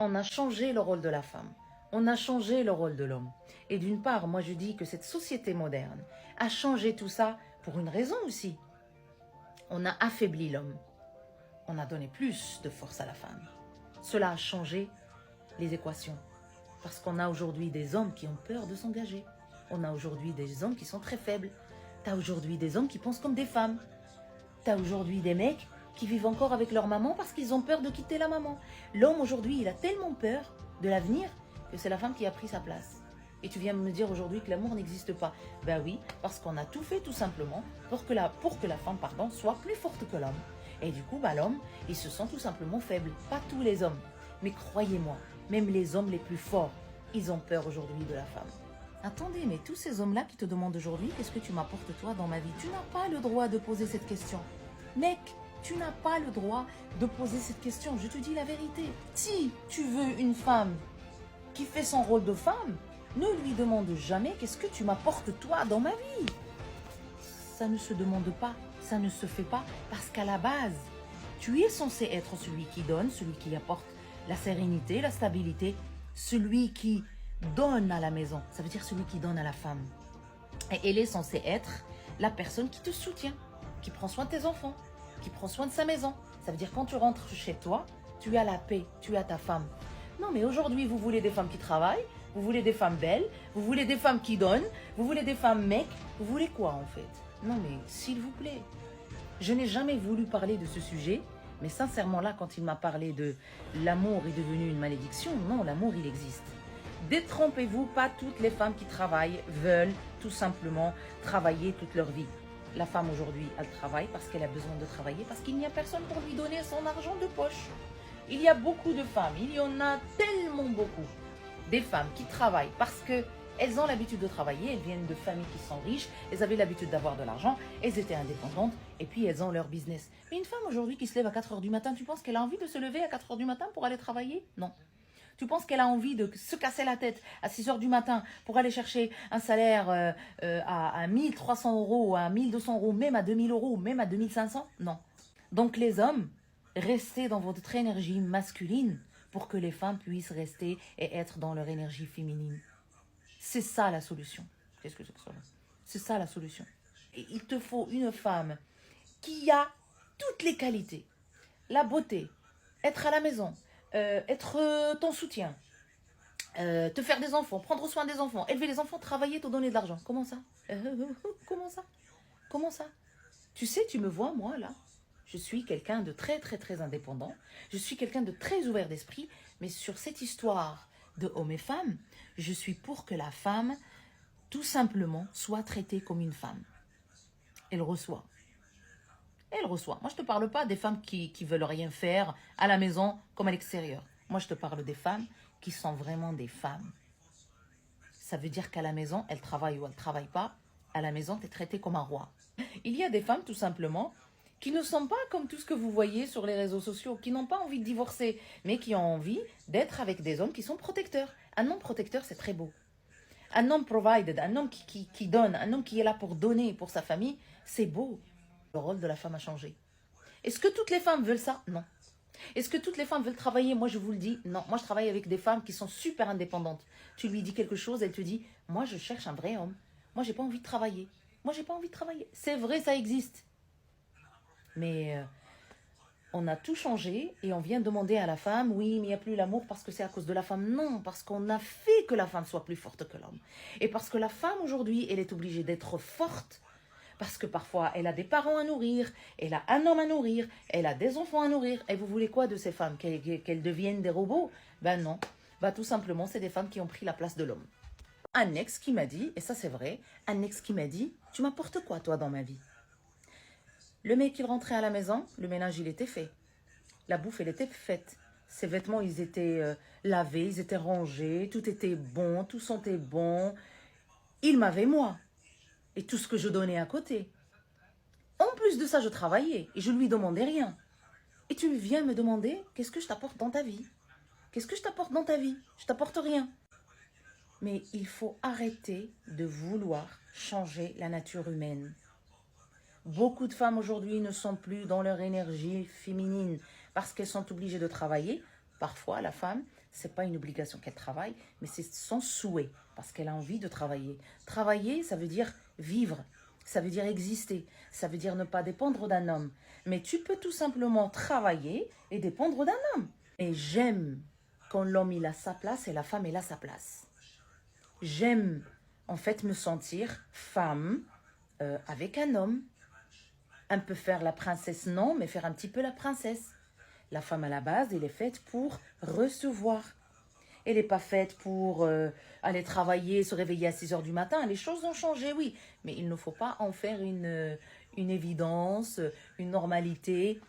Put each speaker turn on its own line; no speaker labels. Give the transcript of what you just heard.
On a changé le rôle de la femme. On a changé le rôle de l'homme. Et d'une part, moi je dis que cette société moderne a changé tout ça pour une raison aussi. On a affaibli l'homme. On a donné plus de force à la femme. Cela a changé les équations. Parce qu'on a aujourd'hui des hommes qui ont peur de s'engager. On a aujourd'hui des hommes qui sont très faibles. T'as aujourd'hui des hommes qui pensent comme des femmes. T'as aujourd'hui des mecs qui vivent encore avec leur maman parce qu'ils ont peur de quitter la maman. L'homme aujourd'hui, il a tellement peur de l'avenir que c'est la femme qui a pris sa place. Et tu viens me dire aujourd'hui que l'amour n'existe pas. Ben oui, parce qu'on a tout fait tout simplement pour que la femme soit plus forte que l'homme. Et du coup, l'homme, il se sent tout simplement faible. Pas tous les hommes. Mais croyez-moi, même les hommes les plus forts, ils ont peur aujourd'hui de la femme. Attendez, mais tous ces hommes-là qui te demandent aujourd'hui qu'est-ce que tu m'apportes toi dans ma vie, tu n'as pas le droit de poser cette question. Mec, tu n'as pas le droit de poser cette question. Je te dis la vérité. Si tu veux une femme qui fait son rôle de femme, ne lui demande jamais qu'est-ce que tu m'apportes toi dans ma vie. Ça ne se demande pas, ça ne se fait pas parce qu'à la base, tu es censé être celui qui donne, celui qui apporte la sérénité, la stabilité, celui qui donne à la maison. Ça veut dire celui qui donne à la femme. Et elle est censée être la personne qui te soutient, qui prend soin de tes enfants, qui prend soin de sa maison. Ça veut dire quand tu rentres chez toi, tu as la paix, tu as ta femme. Non mais aujourd'hui, vous voulez des femmes qui travaillent, vous voulez des femmes belles, vous voulez des femmes qui donnent, vous voulez des femmes mecs, vous voulez quoi en fait? Non mais s'il vous plaît, je n'ai jamais voulu parler de ce sujet, mais sincèrement là, quand il m'a parlé de l'amour est devenu une malédiction, non, l'amour il existe. Détrompez-vous, pas toutes les femmes qui travaillent veulent tout simplement travailler toute leur vie. La femme aujourd'hui, elle travaille parce qu'elle a besoin de travailler, parce qu'il n'y a personne pour lui donner son argent de poche. Il y a beaucoup de femmes, il y en a tellement beaucoup, des femmes qui travaillent parce qu'elles ont l'habitude de travailler, elles viennent de familles qui sont riches, elles avaient l'habitude d'avoir de l'argent, elles étaient indépendantes et puis elles ont leur business. Mais une femme aujourd'hui qui se lève à 4 h du matin, tu penses qu'elle a envie de se lever à 4 h du matin pour aller travailler? Non. Tu penses qu'elle a envie de se casser la tête à 6 h du matin pour aller chercher un salaire à 1300 euros, à 1200 euros, même à 2000 euros, même à 2500? Non. Donc les hommes, restez dans votre énergie masculine pour que les femmes puissent rester et être dans leur énergie féminine. C'est ça la solution. Qu'est-ce que c'est que ça? C'est ça la solution. Et il te faut une femme qui a toutes les qualités. La beauté, être à la maison, être ton soutien, te faire des enfants, prendre soin des enfants, élever les enfants, travailler, te donner de l'argent. Comment ça? Comment ça? Comment ça? Tu sais, tu me vois, moi, là. Je suis quelqu'un de très, très, très indépendant. Je suis quelqu'un de très ouvert d'esprit. Mais sur cette histoire de hommes et femmes, je suis pour que la femme, tout simplement, soit traitée comme une femme. Elle reçoit. Elle reçoit. Moi, je ne te parle pas des femmes qui veulent rien faire à la maison comme à l'extérieur. Moi, je te parle des femmes qui sont vraiment des femmes. Ça veut dire qu'à la maison, elles travaillent ou elles ne travaillent pas. À la maison, tu es traitée comme un roi. Il y a des femmes, tout simplement, qui ne sont pas comme tout ce que vous voyez sur les réseaux sociaux, qui n'ont pas envie de divorcer, mais qui ont envie d'être avec des hommes qui sont protecteurs. Un homme protecteur, c'est très beau. Un homme provided, un homme qui donne, un homme qui est là pour donner pour sa famille, c'est beau. Le rôle de la femme a changé. Est-ce que toutes les femmes veulent ça? Non. Est-ce que toutes les femmes veulent travailler? Moi, je vous le dis, non. Moi, je travaille avec des femmes qui sont super indépendantes. Tu lui dis quelque chose, elle te dit, moi, je cherche un vrai homme. Moi, j'ai pas envie de travailler. Moi, j'ai pas envie de travailler. C'est vrai, ça existe. Mais on a tout changé et on vient demander à la femme, oui, mais il n'y a plus l'amour parce que c'est à cause de la femme. Non, parce qu'on a fait que la femme soit plus forte que l'homme. Et parce que la femme, aujourd'hui, elle est obligée d'être forte. Parce que parfois, elle a des parents à nourrir, elle a un homme à nourrir, elle a des enfants à nourrir. Et vous voulez quoi de ces femmes? Qu'elles deviennent des robots? Ben non. Ben tout simplement, c'est des femmes qui ont pris la place de l'homme. Un ex qui m'a dit, et ça c'est vrai, un ex qui m'a dit, tu m'apportes quoi toi dans ma vie? Le mec, il rentrait à la maison, le ménage, il était fait. La bouffe, elle était faite. Ses vêtements, ils étaient lavés, ils étaient rangés, tout était bon, tout sentait bon. Il m'avait moi. Et tout ce que je donnais à côté. En plus de ça, je travaillais et je lui demandais rien. Et tu viens me demander, qu'est-ce que je t'apporte dans ta vie? Qu'est-ce que je t'apporte dans ta vie? Je t'apporte rien. Mais il faut arrêter de vouloir changer la nature humaine. Beaucoup de femmes aujourd'hui ne sont plus dans leur énergie féminine parce qu'elles sont obligées de travailler. Parfois, la femme, C'est pas une obligation qu'elle travaille, mais c'est son souhait, parce qu'elle a envie de travailler. Travailler, ça veut dire vivre, ça veut dire exister, ça veut dire ne pas dépendre d'un homme. Mais tu peux tout simplement travailler et dépendre d'un homme. Et j'aime quand l'homme il a sa place et la femme elle a sa place. J'aime en fait me sentir femme avec un homme. Un peu faire la princesse, non, mais faire un petit peu la princesse. La femme à la base, elle est faite pour recevoir. Elle n'est pas faite pour aller travailler, se réveiller à 6 heures du matin. Les choses ont changé, oui. Mais il ne faut pas en faire une évidence, une normalité.